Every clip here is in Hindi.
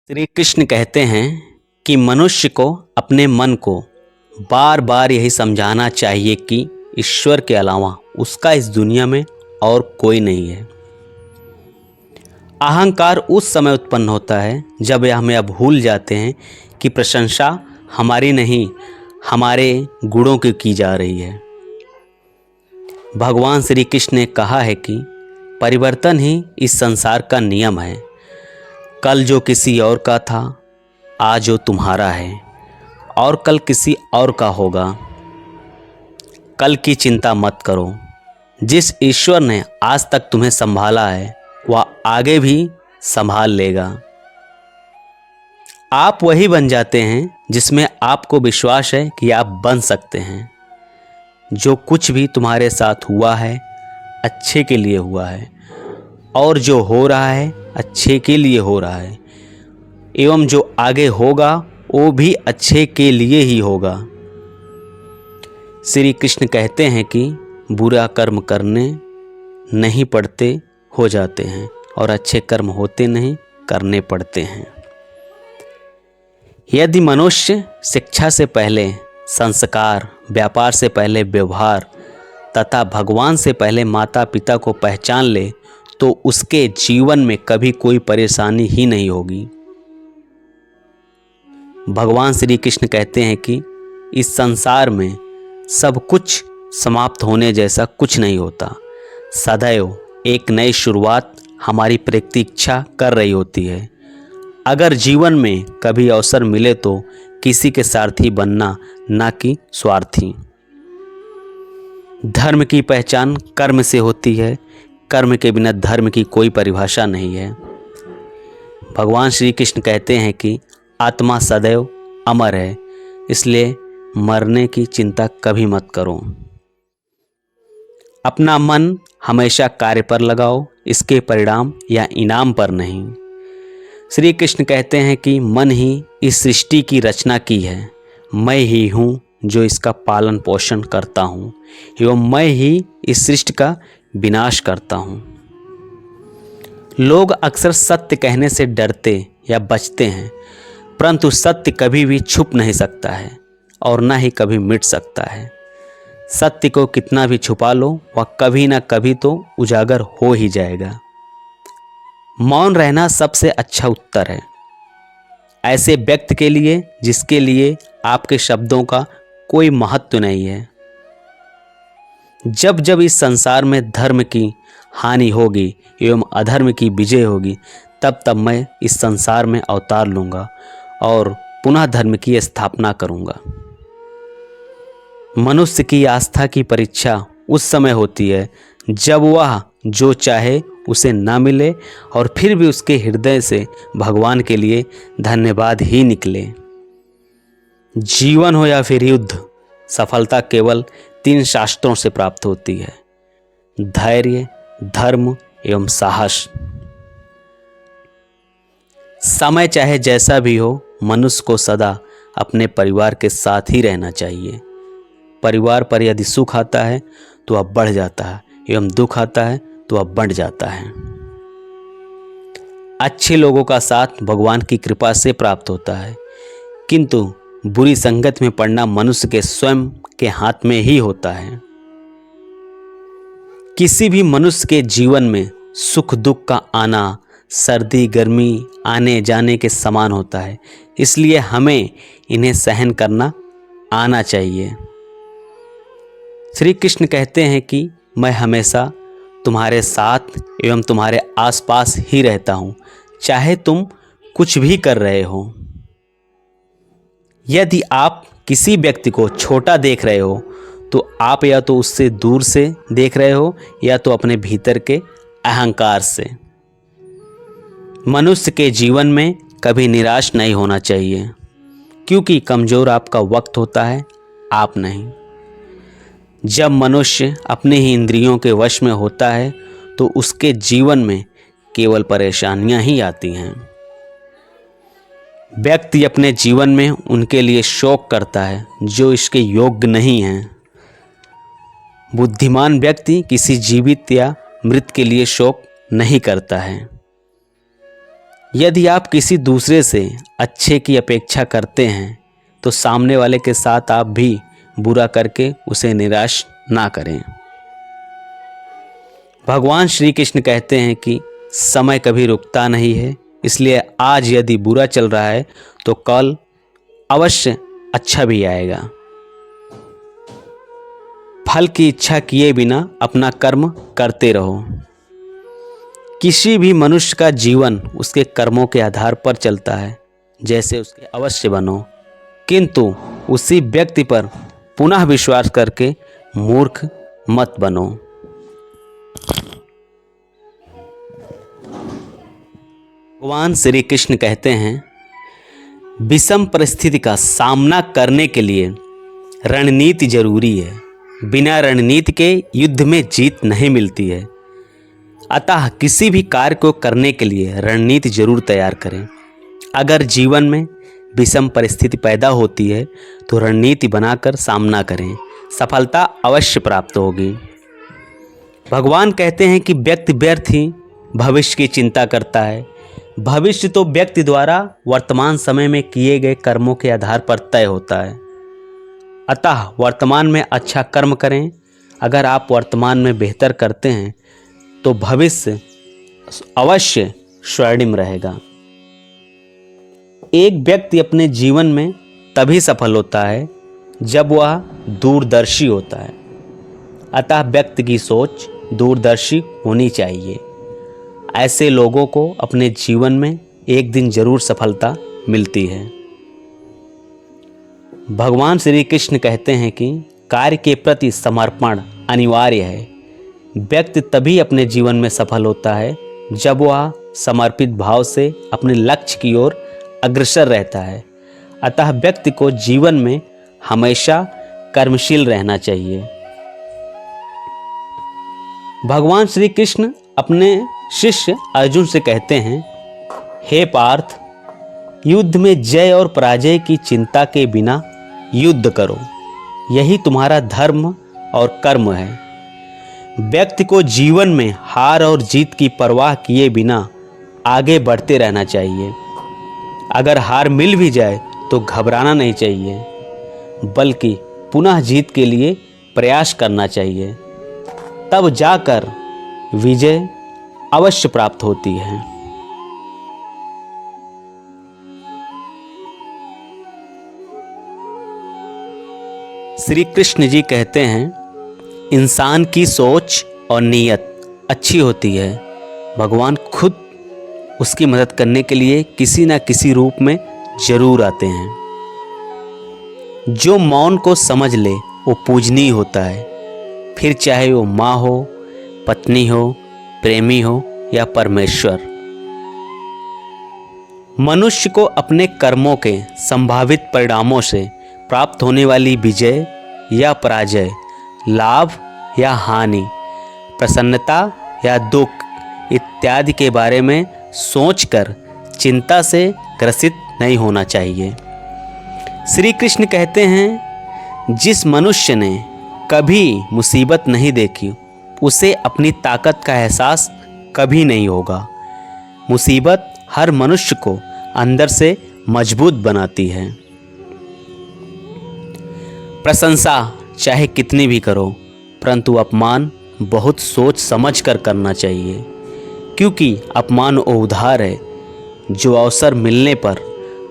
श्री कृष्ण कहते हैं कि मनुष्य को अपने मन को बार बार यही समझाना चाहिए कि ईश्वर के अलावा उसका इस दुनिया में और कोई नहीं है। अहंकार उस समय उत्पन्न होता है जब हम यह भूल जाते हैं कि प्रशंसा हमारी नहीं, हमारे गुणों की जा रही है। भगवान श्री कृष्ण ने कहा है कि परिवर्तन ही इस संसार का नियम है। कल जो किसी और का था, आज वो तुम्हारा है और कल किसी और का होगा। कल की चिंता मत करो। जिस ईश्वर ने आज तक तुम्हें संभाला है वह आगे भी संभाल लेगा। आप वही बन जाते हैं जिसमें आपको विश्वास है कि आप बन सकते हैं। जो कुछ भी तुम्हारे साथ हुआ है अच्छे के लिए हुआ है और जो हो रहा है अच्छे के लिए हो रहा है, एवं जो आगे होगा वो भी अच्छे के लिए ही होगा। श्री कृष्ण कहते हैं कि बुरा कर्म करने नहीं पड़ते हो जाते हैं और अच्छे कर्म होते नहीं करने पड़ते हैं। यदि मनुष्य शिक्षा से पहले संस्कार, व्यापार से पहले व्यवहार तथा भगवान से पहले माता पिता को पहचान ले तो उसके जीवन में कभी कोई परेशानी ही नहीं होगी। भगवान श्री कृष्ण कहते हैं कि इस संसार में सब कुछ समाप्त होने जैसा कुछ नहीं होता। सदैव एक नई शुरुआत हमारी प्रतीक्षा कर रही होती है। अगर जीवन में कभी अवसर मिले तो किसी के सारथी बनना, ना कि स्वार्थी। धर्म की पहचान कर्म से होती है। कर्म के बिना धर्म की कोई परिभाषा नहीं है। भगवान श्री कृष्ण कहते हैं कि आत्मा सदैव अमर है, इसलिए मरने की चिंता कभी मत करो। अपना मन हमेशा कार्य पर लगाओ, इसके परिणाम या इनाम पर नहीं। श्री कृष्ण कहते हैं कि मन ही इस सृष्टि की रचना की है। मैं ही हूँ जो इसका पालन पोषण करता हूँ एवं मैं ही इस सृष्टि का विनाश करता हूँ। लोग अक्सर सत्य कहने से डरते या बचते हैं, परंतु सत्य कभी भी छुप नहीं सकता है और न ही कभी मिट सकता है। सत्य को कितना भी छुपा लो वह कभी ना कभी तो उजागर हो ही जाएगा। मौन रहना सबसे अच्छा उत्तर है ऐसे व्यक्ति के लिए जिसके लिए आपके शब्दों का कोई महत्व नहीं है। जब जब इस संसार में धर्म की हानि होगी एवं अधर्म की विजय होगी, तब तब मैं इस संसार में अवतार लूँगा और पुनः धर्म की स्थापना करूँगा। मनुष्य की आस्था की परीक्षा उस समय होती है जब वह जो चाहे उसे ना मिले और फिर भी उसके हृदय से भगवान के लिए धन्यवाद ही निकले। जीवन हो या फिर युद्ध, सफलता केवल 3 शास्त्रों से प्राप्त होती है: धैर्य, धर्म एवं साहस। समय चाहे जैसा भी हो, मनुष्य को सदा अपने परिवार के साथ ही रहना चाहिए। परिवार पर यदि सुख आता है तो वह बढ़ जाता है एवं दुख आता है तो वह बढ़ जाता है। अच्छे लोगों का साथ भगवान की कृपा से प्राप्त होता है, किंतु बुरी संगत में पड़ना मनुष्य के स्वयं के हाथ में ही होता है। किसी भी मनुष्य के जीवन में सुख दुख का आना सर्दी गर्मी आने जाने के समान होता है, इसलिए हमें इन्हें सहन करना आना चाहिए। श्री कृष्ण कहते हैं कि मैं हमेशा तुम्हारे साथ एवं तुम्हारे आसपास ही रहता हूँ, चाहे तुम कुछ भी कर रहे हो। यदि आप किसी व्यक्ति को छोटा देख रहे हो तो आप या तो उससे दूर से देख रहे हो या तो अपने भीतर के अहंकार से। मनुष्य के जीवन में कभी निराश नहीं होना चाहिए, क्योंकि कमज़ोर आपका वक्त होता है, आप नहीं। जब मनुष्य अपने ही इंद्रियों के वश में होता है तो उसके जीवन में केवल परेशानियां ही आती हैं। व्यक्ति अपने जीवन में उनके लिए शोक करता है जो इसके योग्य नहीं हैं। बुद्धिमान व्यक्ति किसी जीवित या मृत के लिए शोक नहीं करता है। यदि आप किसी दूसरे से अच्छे की अपेक्षा करते हैं तो सामने वाले के साथ आप भी बुरा करके उसे निराश ना करें। भगवान श्री कृष्ण कहते हैं कि समय कभी रुकता नहीं है, इसलिए आज यदि बुरा चल रहा है तो कल अवश्य अच्छा भी आएगा। फल की इच्छा किए बिना अपना कर्म करते रहो। किसी भी मनुष्य का जीवन उसके कर्मों के आधार पर चलता है, जैसे उसके अवश्य बनो, किंतु उसी व्यक्ति पर पुनः विश्वास करके मूर्ख मत बनो। भगवान श्री कृष्ण कहते हैं, विषम परिस्थिति का सामना करने के लिए रणनीति जरूरी है। बिना रणनीति के युद्ध में जीत नहीं मिलती है। अतः किसी भी कार्य को करने के लिए रणनीति जरूर तैयार करें। अगर जीवन में विषम परिस्थिति पैदा होती है तो रणनीति बनाकर सामना करें, सफलता अवश्य प्राप्त होगी। भगवान कहते हैं कि व्यक्ति व्यर्थ ही भविष्य की चिंता करता है। भविष्य तो व्यक्ति द्वारा वर्तमान समय में किए गए कर्मों के आधार पर तय होता है। अतः वर्तमान में अच्छा कर्म करें। अगर आप वर्तमान में बेहतर करते हैं तो भविष्य अवश्य स्वर्णिम रहेगा। एक व्यक्ति अपने जीवन में तभी सफल होता है जब वह दूरदर्शी होता है। अतः व्यक्ति की सोच दूरदर्शी होनी चाहिए। ऐसे लोगों को अपने जीवन में एक दिन जरूर सफलता मिलती है। भगवान श्री कृष्ण कहते हैं कि कार्य के प्रति समर्पण अनिवार्य है। व्यक्ति तभी अपने जीवन में सफल होता है जब वह समर्पित भाव से अपने लक्ष्य की ओर अग्रसर रहता है। अतः व्यक्ति को जीवन में हमेशा कर्मशील रहना चाहिए। भगवान श्री कृष्ण अपने शिष्य अर्जुन से कहते हैं, हे पार्थ, युद्ध में जय और पराजय की चिंता के बिना युद्ध करो, यही तुम्हारा धर्म और कर्म है। व्यक्ति को जीवन में हार और जीत की परवाह किए बिना आगे बढ़ते रहना चाहिए। अगर हार मिल भी जाए तो घबराना नहीं चाहिए, बल्कि पुनः जीत के लिए प्रयास करना चाहिए। तब जाकर विजय अवश्य प्राप्त होती है। श्री कृष्ण जी कहते हैं, इंसान की सोच और नीयत अच्छी होती है, भगवान खुद उसकी मदद करने के लिए किसी न किसी रूप में जरूर आते हैं। जो मौन को समझ ले वो पूजनीय होता है, फिर चाहे वो माँ हो, पत्नी हो, प्रेमी हो या परमेश्वर। मनुष्य को अपने कर्मों के संभावित परिणामों से प्राप्त होने वाली विजय या पराजय, लाभ या हानि, प्रसन्नता या दुख इत्यादि के बारे में सोचकर चिंता से ग्रसित नहीं होना चाहिए। श्री कृष्ण कहते हैं, जिस मनुष्य ने कभी मुसीबत नहीं देखी उसे अपनी ताकत का एहसास कभी नहीं होगा। मुसीबत हर मनुष्य को अंदर से मजबूत बनाती है। प्रशंसा चाहे कितनी भी करो, परंतु अपमान बहुत सोच समझ कर करना चाहिए, क्योंकि अपमान वो उधार है जो अवसर मिलने पर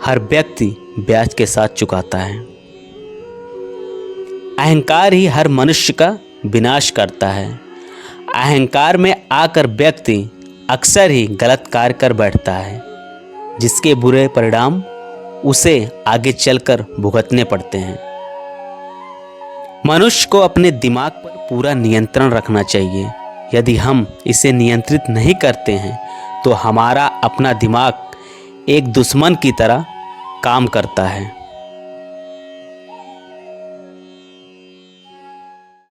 हर व्यक्ति ब्याज के साथ चुकाता है। अहंकार ही हर मनुष्य का विनाश करता है। अहंकार में आकर व्यक्ति अक्सर ही गलत कार्य कर बैठता है, जिसके बुरे परिणाम उसे आगे चलकर भुगतने पड़ते हैं। मनुष्य को अपने दिमाग पर पूरा नियंत्रण रखना चाहिए। यदि हम इसे नियंत्रित नहीं करते हैं तो हमारा अपना दिमाग एक दुश्मन की तरह काम करता है।